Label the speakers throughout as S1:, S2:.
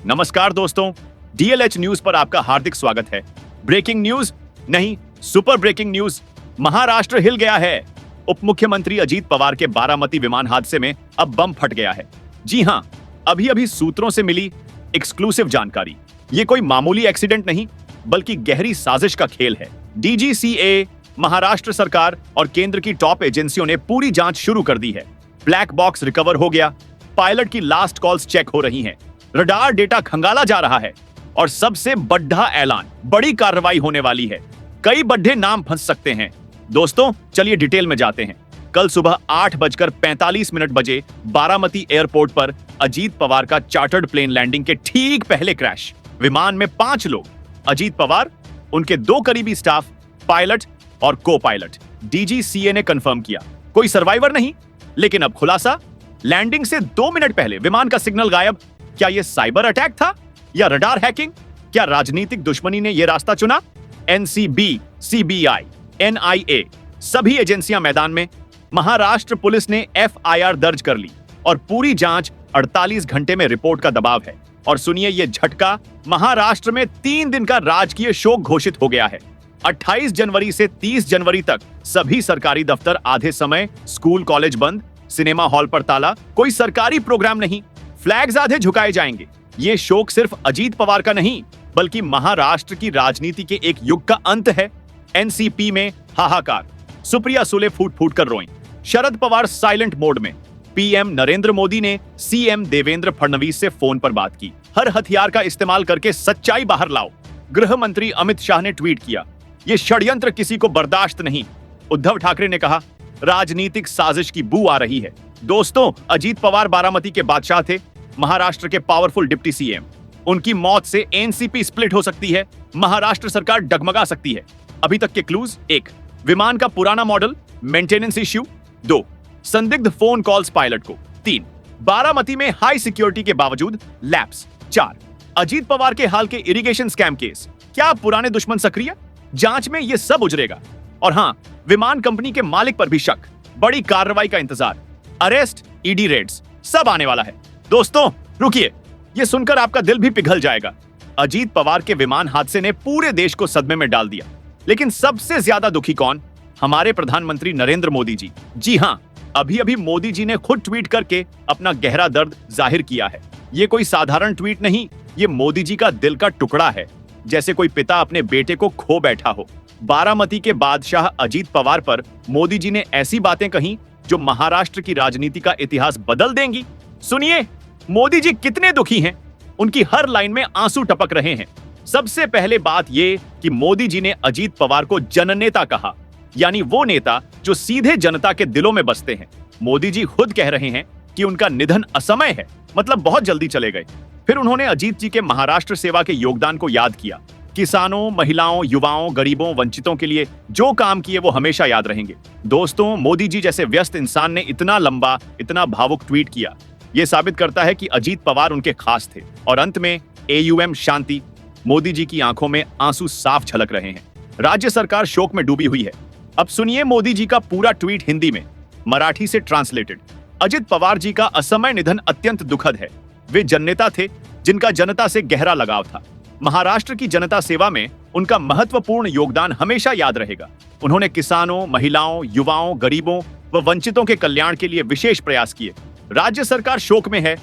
S1: नमस्कार दोस्तों, डीएलएच न्यूज पर आपका हार्दिक स्वागत है। ब्रेकिंग न्यूज नहीं, सुपर ब्रेकिंग न्यूज। महाराष्ट्र हिल गया है। उप मुख्यमंत्री अजीत पवार के बारामती विमान हादसे में अब बम फट गया है। जी हां, अभी अभी सूत्रों से मिली एक्सक्लूसिव जानकारी। ये कोई मामूली एक्सीडेंट नहीं, बल्कि गहरी साजिश का खेल है। डीजीसीए, महाराष्ट्र सरकार और केंद्र की टॉप एजेंसियों ने पूरी जांच शुरू कर दी है। ब्लैक बॉक्स रिकवर हो गया, पायलट की लास्ट कॉल्स चेक हो रही हैं, रडार डेटा खंगाला जा रहा है और सबसे बड़ा ऐलान, बड़ी कार्रवाई होने वाली है। कई बड़े नाम फंस सकते हैं। दोस्तों, चलिए डिटेल में जाते हैं। कल सुबह 8:45 बजे बारामती एयरपोर्ट पर अजीत पवार का चार्टर्ड प्लेन लैंडिंग के ठीक पहले क्रैश। विमान में 5 लोग, अजीत पवार, उनके 2 करीबी स्टाफ, पायलट और को पायलट। डीजीसीए ने कंफर्म किया कोई सर्वाइवर नहीं, लेकिन अब खुलासा, लैंडिंग से 2 मिनट पहले विमान का सिग्नल गायब। क्या यह साइबर अटैक था या रडार हैकिंग? क्या राजनीतिक दुश्मनी ने यह रास्ता चुना? एनसीबी, सीबीआई, एनआईए, सभी एजेंसियां मैदान में। महाराष्ट्र पुलिस ने एफआईआर दर्ज कर ली और पूरी जांच 48 घंटे में रिपोर्ट का दबाव है। और सुनिए यह झटका, महाराष्ट्र में 3 दिन का राजकीय शोक घोषित हो गया है। 28 जनवरी से 30 जनवरी तक सभी सरकारी दफ्तर आधे समय, स्कूल कॉलेज बंद, सिनेमा हॉल पर ताला, कोई सरकारी प्रोग्राम नहीं, फ्लैग्स आधे झुकाए जाएंगे। ये शोक सिर्फ अजीत पवार का नहीं, बल्कि महाराष्ट्र की राजनीति के एक युग का अंत है। एनसीपी में हाहाकार, सुप्रिया सुले फूट फूट कर रोईं, शरद पवार साइलेंट मोड में। पीएम नरेंद्र मोदी ने सीएम देवेंद्र फडणवीस से फोन पर बात की। हर हथियार का इस्तेमाल करके सच्चाई बाहर लाओ। गृह मंत्री अमित शाह ने ट्वीट किया, ये षड्यंत्र किसी को बर्दाश्त नहीं। उद्धव ठाकरे ने कहा, राजनीतिक साजिश की बू आ रही है। दोस्तों, अजीत पवार बारामती के बादशाह थे, महाराष्ट्र के पावरफुल डिप्टी सीएम। उनकी मौत से एनसीपी स्प्लिट हो सकती है, महाराष्ट्र सरकार डगमगा सकती है। अभी तक के क्लूज: 1, विमान का पुराना मॉडल, मेंटेनेंस इश्यू। 2, संदिग्ध फोन कॉल्स पायलट को। 3, बारामती में हाई सिक्योरिटी के बावजूद लैप्स। 4, अजीत पवार के हाल के इरिगेशन स्कैम केस। क्या पुराने दुश्मन सक्रिय? जांच में यह सब उजरेगा। और हां, विमान कंपनी के मालिक पर भी शक। बड़ी कार्रवाई का इंतजार, अरेस्ट, ईडी रेड्स, सब आने वाला है। दोस्तों रुकिए, यह सुनकर आपका दिल भी पिघल जाएगा। अजीत पवार के विमान हादसे ने पूरे देश को सदमे में डाल दिया, लेकिन सबसे ज्यादा दुखी कौन? हमारे प्रधानमंत्री नरेंद्र मोदी जी। जी हां, अभी अभी मोदी जी ने खुद ट्वीट करके अपना गहरा दर्द जाहिर किया है। यह कोई साधारण ट्वीट नहीं, यह मोदी जी का दिल का टुकड़ा है, जैसे कोई पिता अपने बेटे को खो बैठा हो। बारामती के बादशाह अजीत पवार पर मोदी जी ने ऐसी बातें कही जो महाराष्ट्र की राजनीति का इतिहास बदल देंगी। सुनिए, मोदी जी कितने दुखी हैं। उनकी हर लाइन में आंसू टपक रहे हैं। सबसे पहले बात यह कि मोदी जी ने अजीत पवार को जननेता कहा, यानी वो नेता जो सीधे जनता के दिलों में बसते हैं। मोदी जी खुद कह रहे हैं कि उनका निधन असमय है, मतलब बहुत जल्दी चले गए। फिर उन्होंने अजीत जी के महाराष्ट्र सेवा के योगदान को याद किया। किसानों, महिलाओं, युवाओं, गरीबों, वंचितों के लिए जो काम किए वो हमेशा याद रहेंगे। दोस्तों, मोदी जी जैसे व्यस्त इंसान ने इतना लंबा, इतना भावुक ट्वीट किया, यह साबित करता है कि अजीत पवार उनके खास थे। और अंत में एयूएम शांति। मोदी जी की आंखों में आंसू साफ झलक रहे हैं। राज्य सरकार शोक में डूबी हुई है। अब सुनिए मोदी जी का पूरा ट्वीट हिंदी में, मराठी से ट्रांसलेटेड। अजित पवार जी का असमय निधन अत्यंत दुखद है। वे जननेता थे जिनका जनता से गहरा लगाव था। महाराष्ट्र की जनता सेवा में उनका महत्वपूर्ण योगदान हमेशा याद रहेगा। उन्होंने किसानों, महिलाओं, युवाओं, गरीबों व वंचितों के कल्याण के लिए विशेष प्रयास किए। राज्य सरकार शोक में है।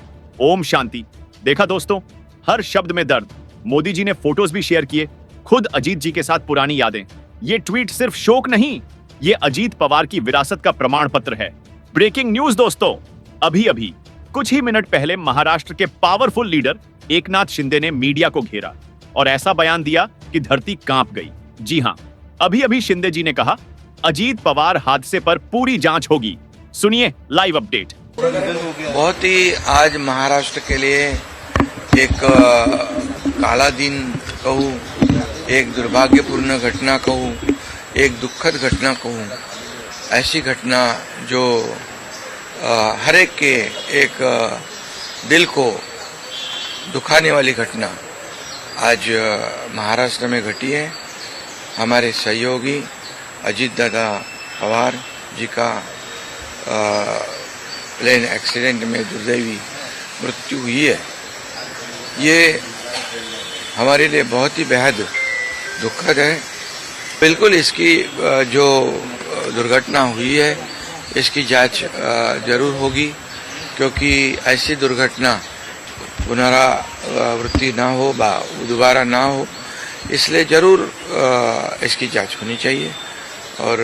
S1: ओम शांति। देखा दोस्तों, हर शब्द में दर्द। मोदी जी ने फोटोज भी शेयर किए, खुद अजीत जी के साथ पुरानी यादें। ये ट्वीट सिर्फ शोक नहीं, ये अजीत पवार की विरासत का प्रमाण पत्र है। ब्रेकिंग न्यूज दोस्तों, अभी अभी कुछ ही मिनट पहले महाराष्ट्र के पावरफुल लीडर एकनाथ शिंदे ने मीडिया को घेरा और ऐसा बयान दिया कि धरती कांप गई। जी हां, अभी अभी शिंदे जी ने कहा, अजीत पवार हादसे पर पूरी जांच होगी। सुनिए लाइव अपडेट।
S2: बहुत ही आज महाराष्ट्र के लिए एक काला दिन कहूँ, एक दुर्भाग्यपूर्ण घटना कहूँ, एक दुखद घटना कहूँ। ऐसी घटना जो हर एक के एक दिल को दुखाने वाली घटना आज महाराष्ट्र में घटी है। हमारे सहयोगी अजीत दादा पवार जी का प्लेन एक्सीडेंट में दुर्दैवी मृत्यु हुई है। ये हमारे लिए बहुत ही बेहद दुखद है। बिल्कुल इसकी जो दुर्घटना हुई है इसकी जांच जरूर होगी, क्योंकि ऐसी दुर्घटना पुनरावृत्ति ना हो, दोबारा ना हो, इसलिए जरूर इसकी जांच होनी चाहिए और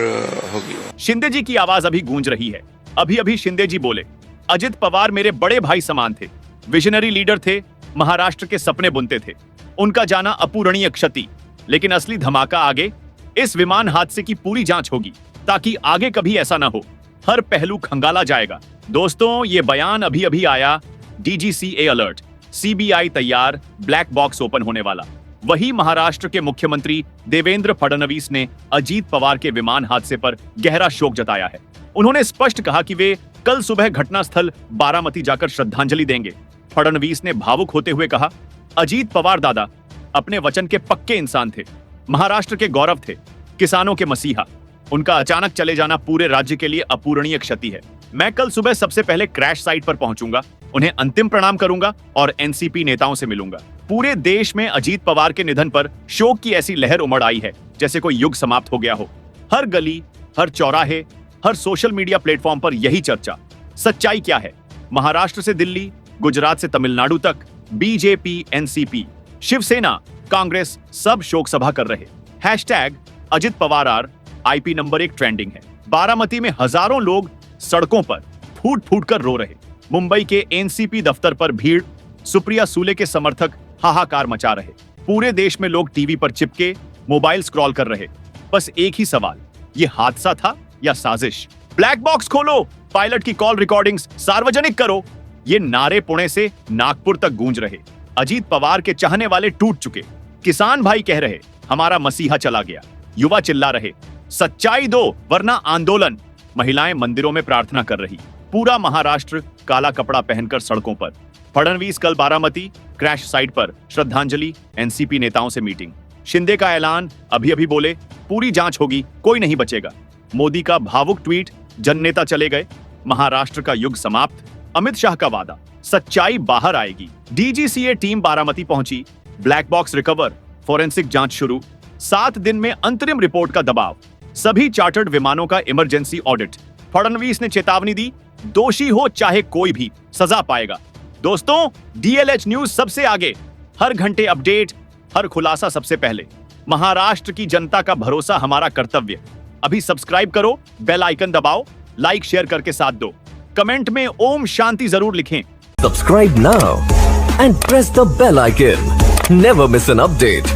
S2: होगी।
S1: शिंदे जी की आवाज अभी गूंज रही है। अभी अभी शिंदे जी बोले, अजित पवार मेरे बड़े भाई समान थे, विजनरी लीडर थे, महाराष्ट्र के सपने बुनते थे, उनका जाना अपूरणीय क्षति। लेकिन असली धमाका आगे। इस विमान हादसे की पूरी जांच होगी ताकि आगे कभी ऐसा ना हो। हर पहलू खंगाला जाएगा। दोस्तों, ये बयान अभी अभी आया। DGCA अलर्ट, CBI तैयार, ब्लैक बॉक्स ओपन होने वाला। वही महाराष्ट्र के मुख्यमंत्री देवेंद्र फडणवीस ने अजीत पवार के विमान हादसे पर गहरा शोक जताया है। उन्होंने स्पष्ट कहा कि वे कल सुबह घटनास्थल बारामती जाकर श्रद्धांजलि देंगे। फडणवीस ने भावुक होते हुए कहा, अजीत पवार दादा अपने वचन के पक्के इंसान थे, महाराष्ट्र के गौरव थे, किसानों के मसीहा। उनका अचानक चले जाना पूरे राज्य के लिए अपूरणीय क्षति है। मैं कल सुबह सबसे पहले क्रैश साइट पर पहुंचूंगा, उन्हें अंतिम प्रणाम करूंगा और NCP नेताओं से मिलूंगा। पूरे देश में अजीत पवार के निधन पर शोक की ऐसी लहर उमड़ आई है जैसे कोई युग समाप्त हो गया हो। हर गली, हर चौराहे, हर सोशल मीडिया प्लेटफॉर्म पर यही चर्चा। सच्चाई क्या है? महाराष्ट्र से दिल्ली, गुजरात से तमिलनाडु तक BJP, NCP, शिवसेना, कांग्रेस सब शोक सभा कर रहे। Hashtag Ajit Pawar R IP number 1 trending है। बारामती में हजारों लोग सड़कों पर फूट फूट कर रो रहे। मुंबई के NCP दफ्तर पर भीड़, सुप्रिया सूले के समर्थक हाहाकार मचा रहे। पूरे देश में लोग टीवी पर चिपके मोबाइल स्क्रॉल कर रहे। बस एक ही सवाल, ये हादसा था या साजिश? ब्लैक बॉक्स खोलो, पायलट की कॉल रिकॉर्डिंग्स सार्वजनिक करो। ये नारे पुणे से नागपुर तक गूंज रहे। अजीत पवार के चाहने वाले टूट चुके। किसान भाई कह रहे, हमारा मसीहा चला गया। युवा चिल्ला रहे, सच्चाई दो वरना आंदोलन। महिलाएं मंदिरों में प्रार्थना कर रही। पूरा महाराष्ट्र काला कपड़ा पहनकर सड़कों पर। फडणवीस कल बारामती, क्रैश साइट पर श्रद्धांजलि, NCP नेताओं से मीटिंग। शिंदे का ऐलान, अभी अभी बोले पूरी जांच होगी, कोई नहीं बचेगा। मोदी का भावुक ट्वीट, जननेता चले गए, महाराष्ट्र का युग समाप्त। अमित शाह का वादा, सच्चाई बाहर आएगी। DGCA टीम बारामती पहुंची, ब्लैक बॉक्स रिकवर, फोरेंसिक जांच शुरू। 7 दिन में अंतरिम रिपोर्ट का दबाव। सभी चार्टर्ड विमानों का इमरजेंसी ऑडिट। फडणवीस ने चेतावनी दी, दोषी हो चाहे कोई भी, सजा पाएगा। दोस्तों, DLH न्यूज सबसे आगे, हर घंटे अपडेट, हर खुलासा सबसे पहले। महाराष्ट्र की जनता का भरोसा हमारा कर्तव्य। अभी सब्सक्राइब करो, बेल आइकन दबाओ, लाइक शेयर करके साथ दो। कमेंट में ओम शांति जरूर लिखें।
S3: Subscribe now and press the bell icon. Never miss an update.